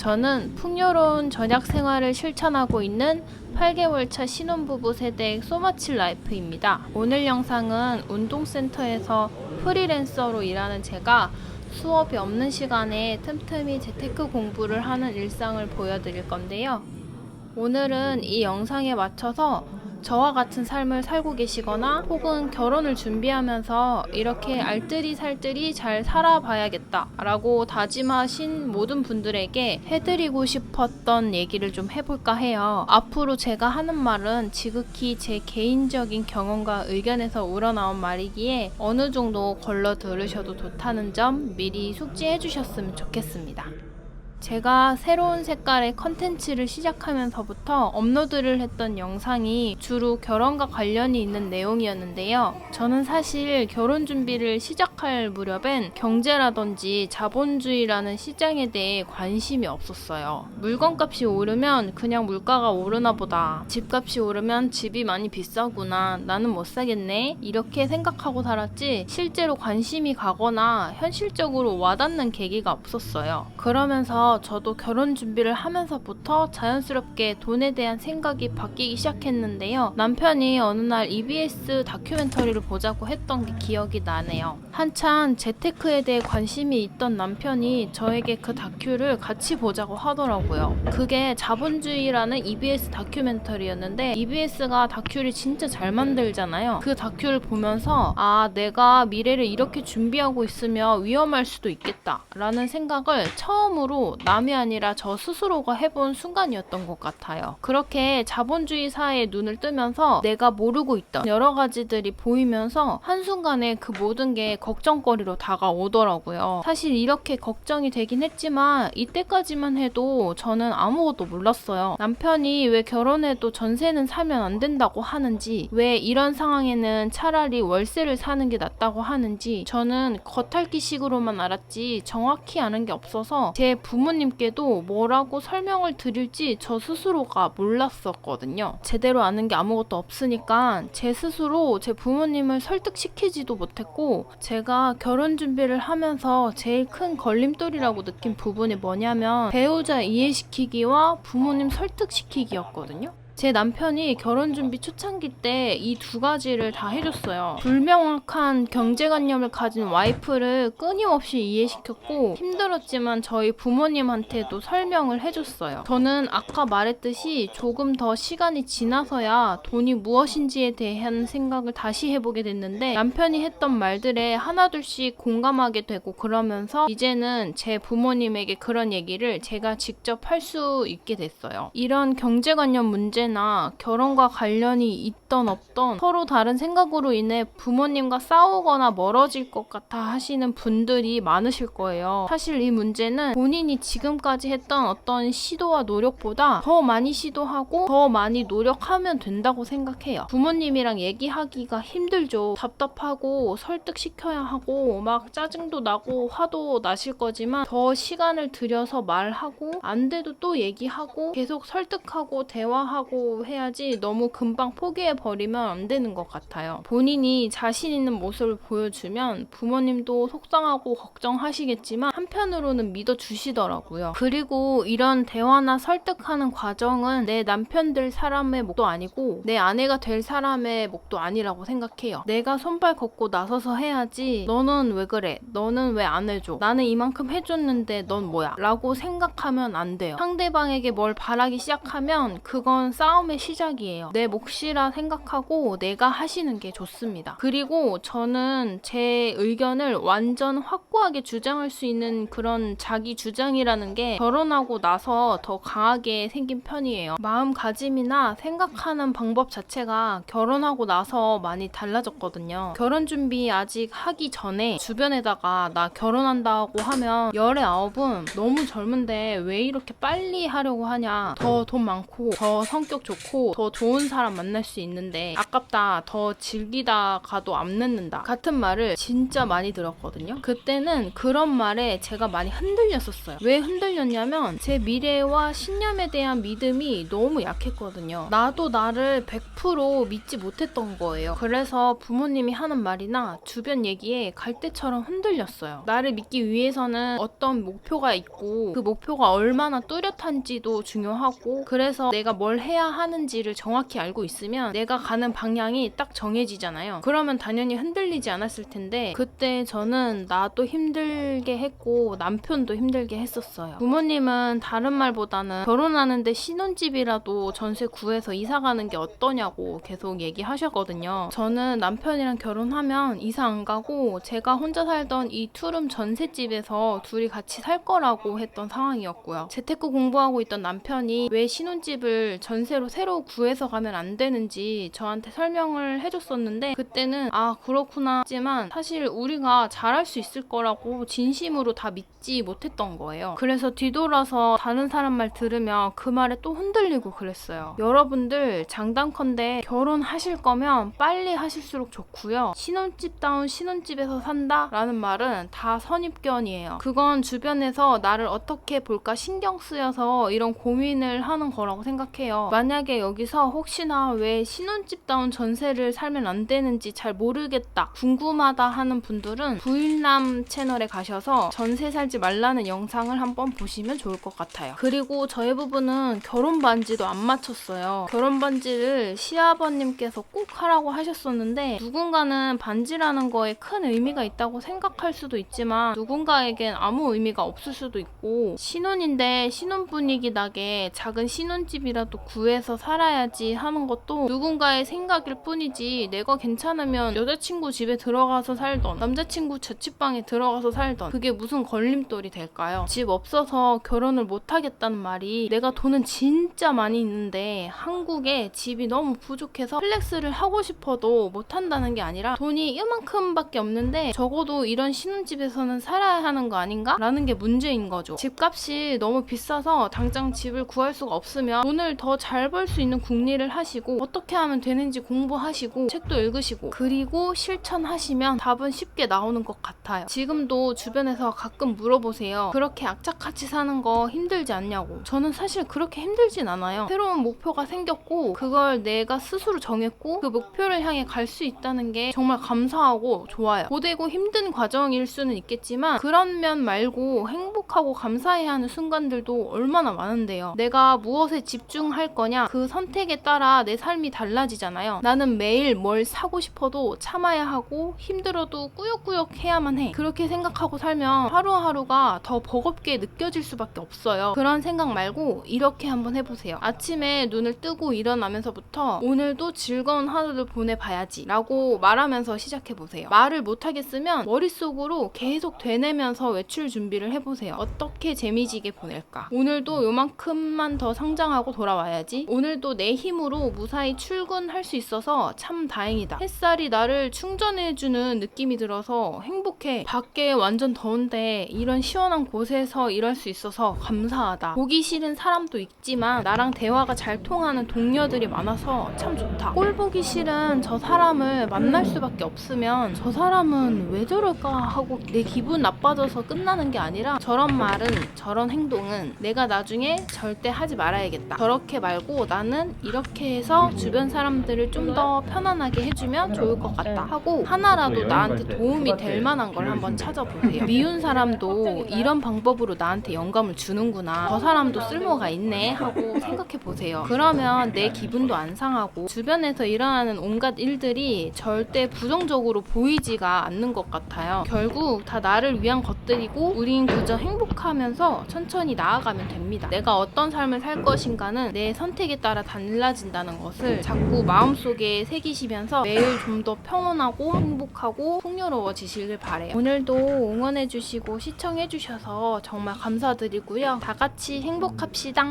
저는 풍요로운 전약 생활을 실천하고 있는 8개월 차 신혼부부 세대 소마칠 라이프입니다. 오늘 영상은 운동센터에서 프리랜서로 일하는 제가 수업이 없는 시간에 틈틈이 재테크 공부를 하는 일상을 보여드릴 건데요. 오늘은 이 영상에 맞춰서 저와 같은 삶을 살고 계시거나 혹은 결혼을 준비하면서 이렇게 알뜰히 살뜰히 잘 살아봐야겠다 라고 다짐하신 모든 분들에게 해드리고 싶었던 얘기를 좀 해볼까 해요. 앞으로 제가 하는 말은 지극히 제 개인적인 경험과 의견에서 우러나온 말이기에 어느 정도 걸러 들으셔도 좋다는 점 미리 숙지해 주셨으면 좋겠습니다. 제가 새로운 색깔의 컨텐츠를 시작하면서부터 업로드를 했던 영상이 주로 결혼과 관련이 있는 내용이었는데요. 저는 사실 결혼 준비를 시작할 무렵엔 경제라든지 자본주의라는 시장에 대해 관심이 없었어요. 물건값이 오르면 그냥 물가가 오르나 보다. 집값이 오르면 집이 많이 비싸구나. 나는 못 사겠네. 이렇게 생각하고 살았지 실제로 관심이 가거나 현실적으로 와닿는 계기가 없었어요. 그러면서 저도 결혼 준비를 하면서부터 자연스럽게 돈에 대한 생각이 바뀌기 시작했는데요. 남편이 어느 날 EBS 다큐멘터리를 보자고 했던 게 기억이 나네요. 한참 재테크에 대해 관심이 있던 남편이 저에게 그 다큐를 같이 보자고 하더라고요. 그게 자본주의라는 EBS 다큐멘터리였는데 EBS가 다큐를 진짜 잘 만들잖아요. 그 다큐를 보면서 내가 미래를 이렇게 준비하고 있으면 위험할 수도 있겠다 라는 생각을 처음으로 남이 아니라 저 스스로가 해본 순간이었던 것 같아요. 그렇게 자본주의 사회에 눈을 뜨면서 내가 모르고 있던 여러 가지들이 보이면서 한순간에 그 모든 게 걱정거리로 다가오더라고요. 사실 이렇게 걱정이 되긴 했지만 이때까지만 해도 저는 아무것도 몰랐어요. 남편이 왜 결혼해도 전세는 사면 안 된다고 하는지, 왜 이런 상황에는 차라리 월세를 사는 게 낫다고 하는지 저는 겉핥기식으로만 알았지 정확히 아는 게 없어서 제 부모님께도 뭐라고 설명을 드릴지 저 스스로가 몰랐었거든요. 제대로 아는 게 아무것도 없으니까 제 스스로 제 부모님을 설득시키지도 못했고, 제가 결혼 준비를 하면서 제일 큰 걸림돌이라고 느낀 부분이 뭐냐면 배우자 이해시키기와 부모님 설득시키기였거든요. 제 남편이 결혼 준비 초창기 때 이 두 가지를 다 해줬어요. 불명확한 경제관념을 가진 와이프를 끊임없이 이해시켰고, 힘들었지만 저희 부모님한테도 설명을 해줬어요. 저는 아까 말했듯이 조금 더 시간이 지나서야 돈이 무엇인지에 대한 생각을 다시 해보게 됐는데, 남편이 했던 말들에 하나둘씩 공감하게 되고, 그러면서 이제는 제 부모님에게 그런 얘기를 제가 직접 할 수 있게 됐어요. 이런 경제관념 문제나 결혼과 관련이 있던 없던 서로 다른 생각으로 인해 부모님과 싸우거나 멀어질 것 같아 하시는 분들이 많으실 거예요. 사실 이 문제는 본인이 지금까지 했던 어떤 시도와 노력보다 더 많이 시도하고 더 많이 노력하면 된다고 생각해요. 부모님이랑 얘기하기가 힘들죠. 답답하고 설득시켜야 하고 막 짜증도 나고 화도 나실 거지만 더 시간을 들여서 말하고 안 돼도 또 얘기하고 계속 설득하고 대화하고 해야지 너무 금방 포기해버리면 안 되는 것 같아요. 본인이 자신 있는 모습을 보여주면 부모님도 속상하고 걱정하시겠지만 한편으로는 믿어주시더라고요. 그리고 이런 대화나 설득하는 과정은 내 남편 될 사람의 몫도 아니고 내 아내가 될 사람의 몫도 아니라고 생각해요. 내가 손발 걷고 나서서 해야지 너는 왜 그래? 너는 왜 안 해줘? 나는 이만큼 해줬는데 넌 뭐야? 라고 생각하면 안 돼요. 상대방에게 뭘 바라기 시작하면 그건 싸움의 시작이에요. 내 몫이라 생각하고 내가 하시는 게 좋습니다. 그리고 저는 제 의견을 완전 확고하게 주장할 수 있는 그런 자기 주장이라는 게 결혼하고 나서 더 강하게 생긴 편이에요. 마음가짐이나 생각하는 방법 자체가 결혼하고 나서 많이 달라졌거든요. 결혼 준비 아직 하기 전에 주변에다가 나 결혼한다고 하면 열의 아홉은 너무 젊은데 왜 이렇게 빨리 하려고 하냐, 더 돈 많고 더 성격 좋고 더 좋은 사람 만날 수 있는 있는데 아깝다, 더 즐기다가도 안 늦는다 같은 말을 진짜 많이 들었거든요. 그때는 그런 말에 제가 많이 흔들렸었어요. 왜 흔들렸냐면 제 미래와 신념에 대한 믿음이 너무 약했거든요. 나도 나를 100% 믿지 못했던 거예요. 그래서 부모님이 하는 말이나 주변 얘기에 갈대처럼 흔들렸어요. 나를 믿기 위해서는 어떤 목표가 있고 그 목표가 얼마나 뚜렷한지도 중요하고, 그래서 내가 뭘 해야 하는지를 정확히 알고 있으면 내가 가는 방향이 딱 정해지잖아요. 그러면 당연히 흔들리지 않았을 텐데 그때 저는 나도 힘들게 했고 남편도 힘들게 했었어요. 부모님은 다른 말보다는 결혼하는데 신혼집이라도 전세 구해서 이사 가는 게 어떠냐고 계속 얘기하셨거든요. 저는 남편이랑 결혼하면 이사 안 가고 제가 혼자 살던 이 투룸 전셋집에서 둘이 같이 살 거라고 했던 상황이었고요. 재테크 공부하고 있던 남편이 왜 신혼집을 전세로 새로 구해서 가면 안 되는지 저한테 설명을 해줬었는데 그때는 아 그렇구나 했지만 사실 우리가 잘할 수 있을 거라고 진심으로 다 믿지 못했던 거예요. 그래서 뒤돌아서 다른 사람 말 들으면 그 말에 또 흔들리고 그랬어요. 여러분들 장단컨대 결혼하실 거면 빨리 하실수록 좋고요. 신혼집다운 신혼집에서 산다 라는 말은 다 선입견이에요. 그건 주변에서 나를 어떻게 볼까 신경 쓰여서 이런 고민을 하는 거라고 생각해요. 만약에 여기서 혹시나 왜 신혼집다운 전세를 살면 안 되는지 잘 모르겠다, 궁금하다 하는 분들은 부일남 채널에 가셔서 전세 살지 말라는 영상을 한번 보시면 좋을 것 같아요. 그리고 저희 부부는 결혼 반지도 안 맞췄어요. 결혼 반지를 시아버님께서 꼭 하라고 하셨었는데 누군가는 반지라는 거에 큰 의미가 있다고 생각할 수도 있지만 누군가에겐 아무 의미가 없을 수도 있고, 신혼인데 신혼 분위기 나게 작은 신혼집이라도 구해서 살아야지 하는 것도 누군가의 생각일 뿐이지 내가 괜찮으면 여자친구 집에 들어가서 살던 남자친구 자취방에 들어가서 살던 그게 무슨 걸림돌이 될까요? 집 없어서 결혼을 못 하겠다는 말이 내가 돈은 진짜 많이 있는데 한국에 집이 너무 부족해서 플렉스를 하고 싶어도 못 한다는 게 아니라 돈이 이만큼밖에 없는데 적어도 이런 신혼집에서는 살아야 하는 거 아닌가? 라는 게 문제인 거죠. 집값이 너무 비싸서 당장 집을 구할 수가 없으면 돈을 더 잘 벌 수 있는 궁리를 하시고 어떻게 하면 되는지 공부하시고 책도 읽으시고 그리고 실천하시면 답은 쉽게 나오는 것 같아요. 지금도 주변에서 가끔 물어보세요. 그렇게 악착같이 사는 거 힘들지 않냐고. 저는 사실 그렇게 힘들진 않아요. 새로운 목표가 생겼고 그걸 내가 스스로 정했고 그 목표를 향해 갈 수 있다는 게 정말 감사하고 좋아요. 고되고 힘든 과정일 수는 있겠지만 그런 면 말고 행복하고 감사해야 하는 순간들도 얼마나 많은데요. 내가 무엇에 집중할 거냐, 그 선택에 따라 내 삶이 달라지잖아요. 나는 매일 뭘 사고 싶어도 참아야 하고 힘들어도 꾸역꾸역 해야만 해. 그렇게 생각하고 살면 하루하루가 더 버겁게 느껴질 수밖에 없어요. 그런 생각 말고 이렇게 한번 해보세요. 아침에 눈을 뜨고 일어나면서부터 오늘도 즐거운 하루를 보내봐야지 라고 말하면서 시작해보세요. 말을 못하겠으면 머릿속으로 계속 되뇌면서 외출 준비를 해보세요. 어떻게 재미지게 보낼까? 오늘도 요만큼만 더 성장하고 돌아와야지. 오늘도 내 힘으로 무사히 출근할 수 있어서 참 다행이다. 햇살이 나를 충전해주는 느낌이 들어서 행복해. 밖에 완전 더운데 이런 시원한 곳에서 일할 수 있어서 감사하다. 보기 싫은 사람도 있지만 나랑 대화가 잘 통하는 동료들이 많아서 참 좋다. 꼴 보기 싫은 저 사람을 만날 수밖에 없으면 저 사람은 왜 저럴까 하고 내 기분 나빠져서 끝나는 게 아니라 저런 말은 저런 행동은 내가 나중에 절대 하지 말아야겠다. 저렇게 말고 나는 이렇게 해서 주변 사람들을 좀 더 편안하게 해주면 좋을 것 같다 하고 하나라도 나한테 도움이 될 만한 걸 한번 찾아보세요. 미운 사람도 이런 방법으로 나한테 영감을 주는구나, 저 사람도 쓸모가 있네 하고 생각해보세요. 그러면 내 기분도 안 상하고 주변에서 일어나는 온갖 일들이 절대 부정적으로 보이지가 않는 것 같아요. 결국 다 나를 위한 것들이고 우린 그저 행복하면서 천천히 나아가면 됩니다. 내가 어떤 삶을 살 것인가는 내 선택에 따라 달라진다는 것을 자꾸 마음속에 새기시면서 매일 좀 더 평온하고 행복하고 풍요로워지시길 바래요. 오늘도 응원해주시고 시청해주셔서 정말 감사드리고요. 다 같이 행복합시다.